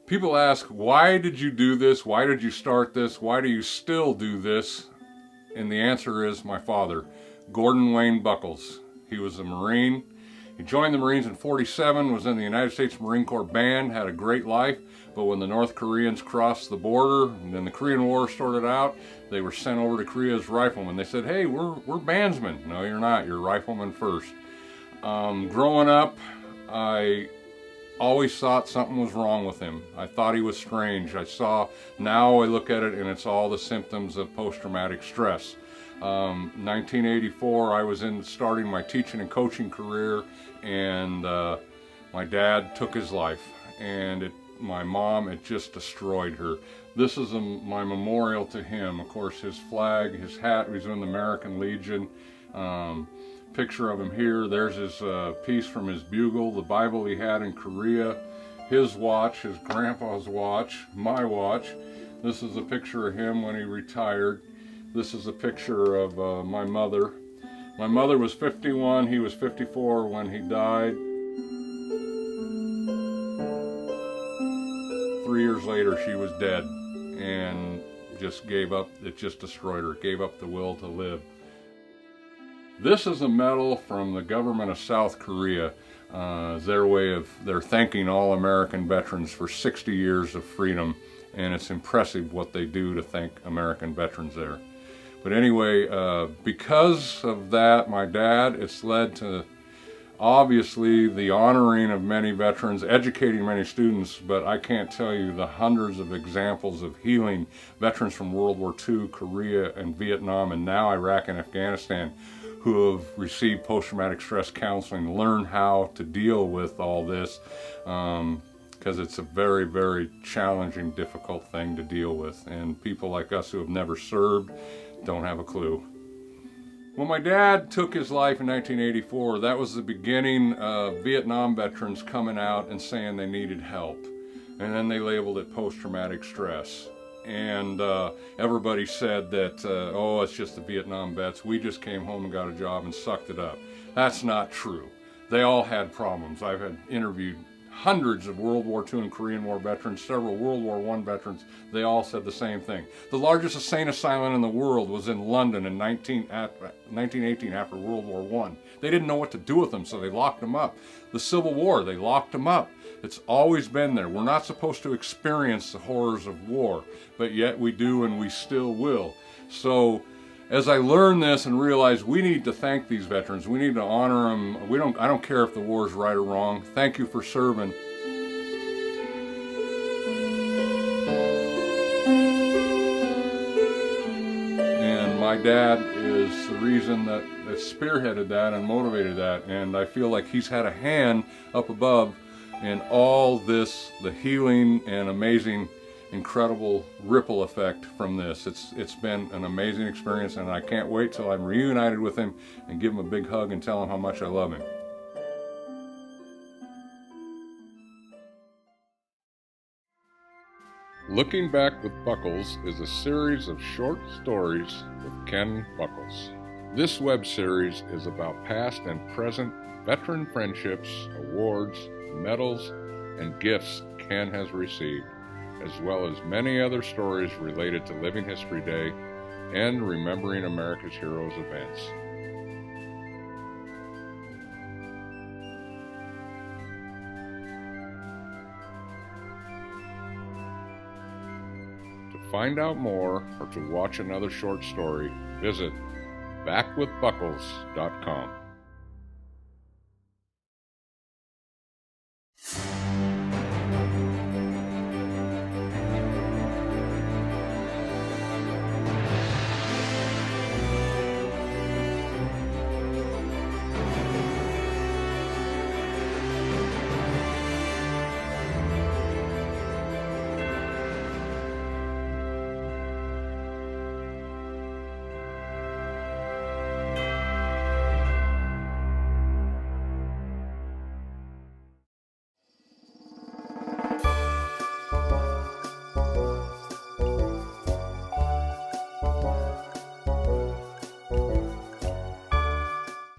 People ask, why did you do this? Why did you start this? Why do you still do this? And the answer is my father, Gordon Wayne Buckles. He was a Marine. He joined the Marines in '47, was in the United States Marine Corps Band, had a great life, but when the North Koreans crossed the border and then the Korean War started out, they were sent over to Korea as riflemen. They said, hey, we're bandsmen. No, you're not. You're riflemen first. Growing up, I always thought something was wrong with him. I thought he was strange. Now I look at it and it's all the symptoms of post-traumatic stress. 1984, I was starting my teaching and coaching career, and my dad took his life, and my mom, it just destroyed her. This is my memorial to him. Of course, his flag, his hat, he was in the American Legion. Picture of him here. There's his piece from his bugle, the Bible he had in Korea, his watch, his grandpa's watch, my watch. This is a picture of him when he retired. This is a picture of my mother. My mother was 51, he was 54 when he died. 3 years later, she was dead and just gave up. It just destroyed her, gave up the will to live. This is a medal from the government of South Korea. They're thanking all American veterans for 60 years of freedom, and it's impressive what they do to thank American veterans there. But anyway, because of that, my dad, it's led to obviously the honoring of many veterans, educating many students, but I can't tell you the hundreds of examples of healing veterans from World War II, Korea, and Vietnam, and now Iraq and Afghanistan, who have received post-traumatic stress counseling, learn how to deal with all this, because it's a very, very challenging, difficult thing to deal with. And people like us who have never served don't have a clue. When my dad took his life in 1984, that was the beginning of Vietnam veterans coming out and saying they needed help. And then they labeled it post-traumatic stress. And everybody said that, oh, it's just the Vietnam vets. We just came home and got a job and sucked it up. That's not true. They all had problems. I've interviewed hundreds of World War II and Korean War veterans, several World War I veterans. They all said the same thing. The largest insane asylum in the world was in London in 1918 after World War I. They didn't know what to do with them, so they locked them up. The Civil War, they locked them up. It's always been there. We're not supposed to experience the horrors of war, but yet we do, and we still will. So as I learned this and realized we need to thank these veterans, we need to honor them. I don't care if the war is right or wrong. Thank you for serving. And my dad is the reason that spearheaded that and motivated that, and I feel like he's had a hand up above in all this, the healing and amazing, incredible ripple effect from this. It's been an amazing experience, and I can't wait till I'm reunited with him and give him a big hug and tell him how much I love him. Looking Back with Buckles is a series of short stories with Ken Buckles. This web series is about past and present veteran friendships, awards, medals, and gifts Ken has received, as well as many other stories related to Living History Day and Remembering America's Heroes events. To find out more or to watch another short story, visit backwithbuckles.com.